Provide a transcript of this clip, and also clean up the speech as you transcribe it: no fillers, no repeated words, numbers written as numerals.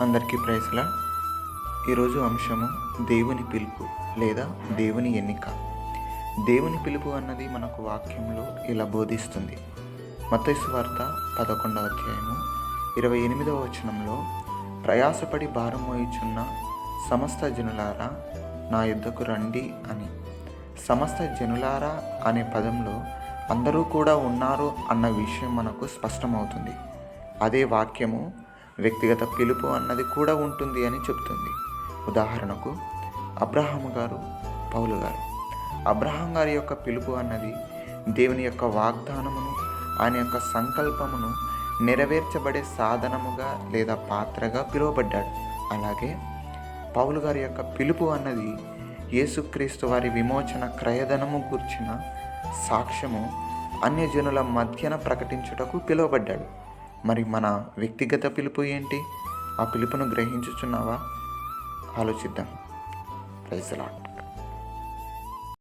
అందరికీ ప్రైజ్లా. ఈరోజు అంశము దేవుని పిలుపు లేదా దేవుని ఎన్నిక. దేవుని పిలుపు అన్నది మనకు వాక్యంలో ఇలా బోధిస్తుంది. మత్తయి సువార్త 11వ అధ్యాయము 28వ వచనంలో, ప్రయాసపడి భారం మోయుచున్న సమస్త జనులారా నా యుద్ధకు రండి అని. సమస్త జనులారా అనే పదంలో అందరూ కూడా ఉన్నారు అన్న విషయం మనకు స్పష్టమవుతుంది. అదే వాక్యము వ్యక్తిగత పిలుపు అన్నది కూడా ఉంటుంది అని చెప్తుంది. ఉదాహరణకు అబ్రహాము గారు, పౌలు గారు. అబ్రహాం గారి యొక్క పిలుపు అన్నది దేవుని యొక్క వాగ్దానమును, ఆయన యొక్క సంకల్పమును నెరవేర్చబడే సాధనముగా లేదా పాత్రగా పిలువబడ్డాడు. అలాగే పౌలు గారి యొక్క పిలుపు అన్నది యేసుక్రీస్తు వారి విమోచన క్రయధనము గూర్చిన సాక్ష్యము అన్యజనుల మధ్యన ప్రకటించుటకు పిలువబడ్డాడు. మరి మన వ్యక్తిగత పిలుపు ఏంటి? ఆ పిలుపును గ్రహించుచున్నావా? ఆలోచిద్దాం. Praise the lord.